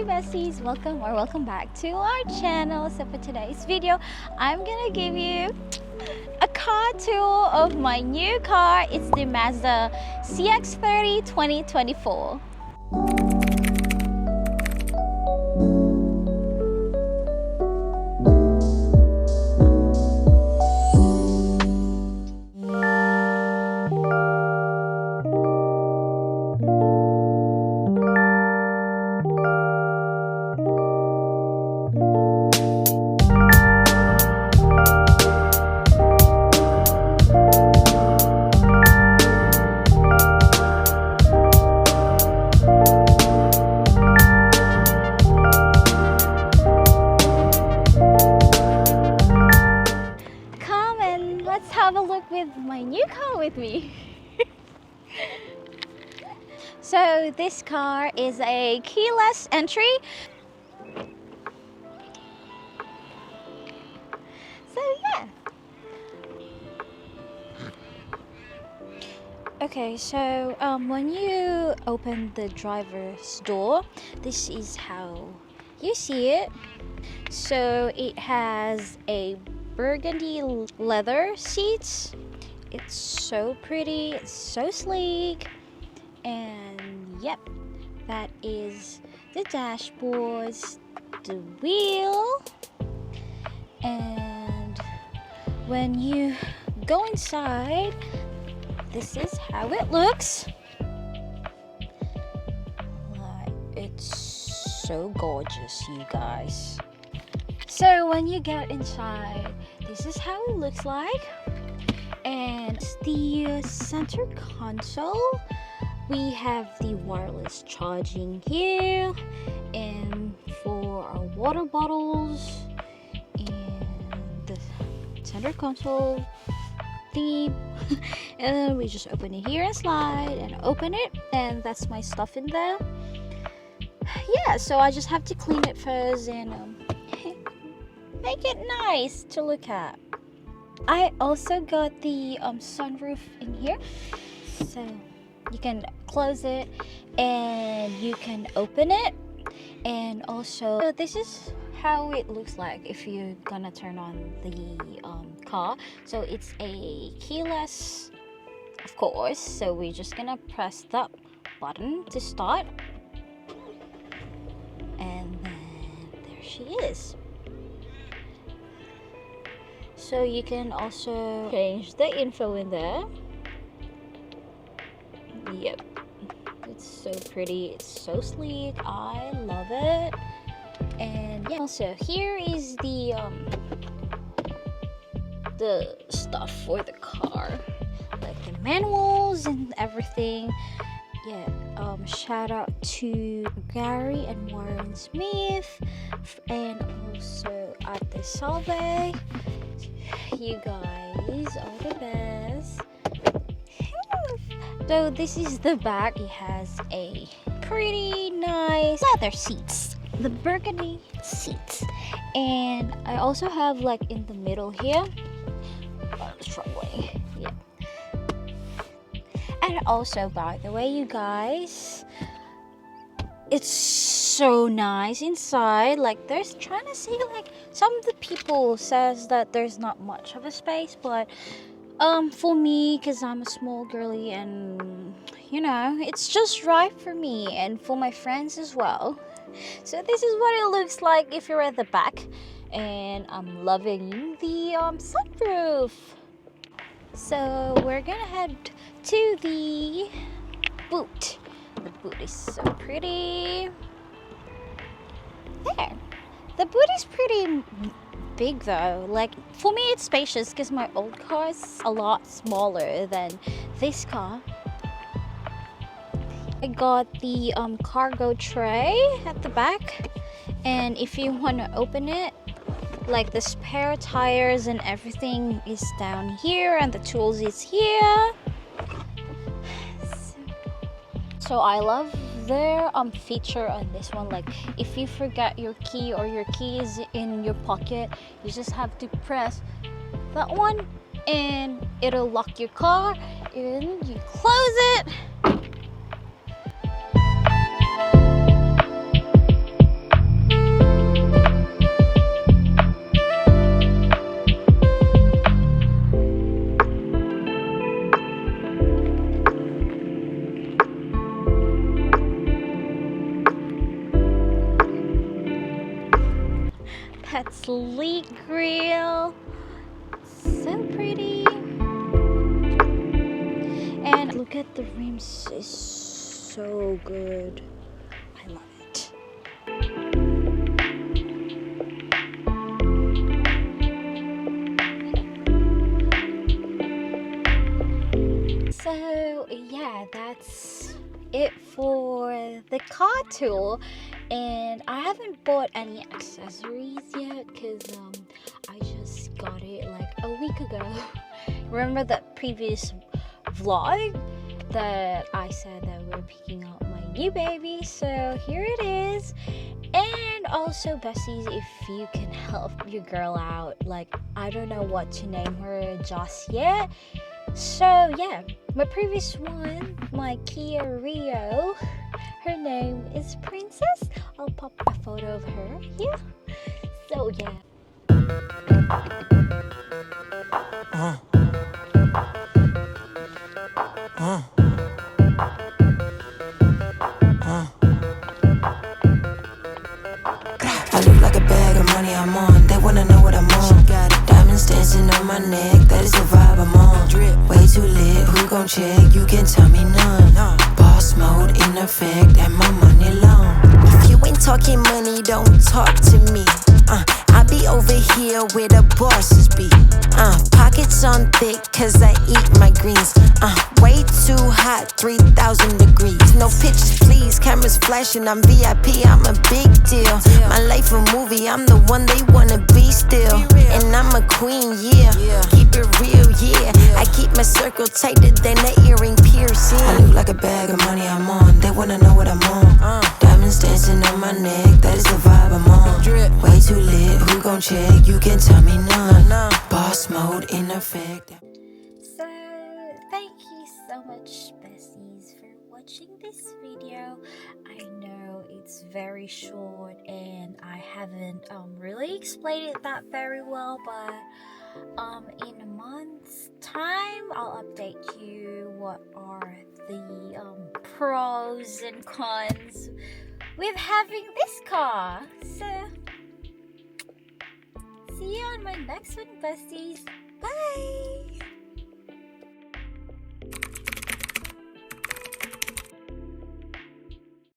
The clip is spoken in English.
Hi besties, welcome back to our channel. So for today's video, I'm gonna give you a car tour of my new car. It's the Mazda CX-30 2024. Let's have a look with my new car with me. So this car is a keyless entry. So yeah. Okay, so when you open the driver's door, this is how you see it. So it has a burgundy leather seats. It's so pretty, it's so sleek, and yep, that is the dashboards, the wheel. And when you go inside, this is how it looks. It's so gorgeous, you guys. So when you get inside, this is how it looks like. And the center console, we have the wireless charging here, and for our water bottles, and the center console theme. And then we just open it here and slide and open it, and that's my stuff in there. Yeah, so I just have to clean it first and make it nice to look at. I also got the sunroof in here, so you can close it and you can open it. And also this is how it looks like if you're gonna turn on the car. So it's a keyless, of course, so we're just gonna press that button to start, and then there she is. So you can also change the info in there. Yep, it's so pretty, it's so sleek, I love it. And yeah, also here is the stuff for the car, like the manuals and everything. Yeah, shout out to Gary and Warren Smith, and also at the Salve. You guys are the best. So this is the back. It has a pretty nice leather seats, the burgundy seats. And I also have like in the middle here, struggling. Yeah. And also, by the way, you guys, it's so nice inside. Like, there's trying to say, like, some of the people says that there's not much of a space, but for me, because I'm a small girly, and you know, it's just right for me and for my friends as well. So this is what it looks like if you're at the back, and I'm loving the sunroof. So we're gonna head to the boot. The boot is so pretty. There. The boot is pretty big though. Like, for me it's spacious because my old car is a lot smaller than this car. I got the cargo tray at the back, and if you want to open it, like the spare tires and everything is down here, and the tools is here. So I love their feature on this one. Like, if you forget your key or your key is in your pocket, you just have to press that one and it'll lock your car, and you close it that sleek grill. So pretty. And look at the rims, it's so good. I love it. So yeah, that's it for the car tour, and I haven't bought any accessories yet because I just got it like a week ago. Remember that previous vlog that I said that we're picking up my new baby? So here it is. And also, besties, if you can help your girl out, like I don't know what to name her just yet. So yeah, my previous one, my Kia Rio, her name is Princess. I'll pop a photo of her here. So yeah. I look like a bag of money I'm on. They wanna know what I'm on. Got it. Diamonds dancing on my neck. That is the vibe I'm on. Drip. Way too lit. Who gon' check? You can tell me none. Boss mode in effect. And my money long. If you ain't talking money, don't talk to me. I be over here where the bosses be. Pockets on thick, cause I eat my greens. Way too hot, 3,000 degrees. No pictures, please. Cameras flashing, I'm VIP, I'm a big deal. My life a movie, I'm the one they wanna be still. And I'm a queen, yeah. Keep it real, yeah. I keep my circle tighter than an earring piercing. I look like a bag of money I'm on. They wanna know what I'm on. Diamonds dancing on my neck, that is the vibe I'm on. Way too lit, who gon' check? You can tell me none. Boss mode in effect. So thank you so much, besties, for watching this video. I know it's very short and I haven't really explained it that very well, but in a month's time I'll update you what are the pros and cons with having this car. So see you on my next one, besties. Bye.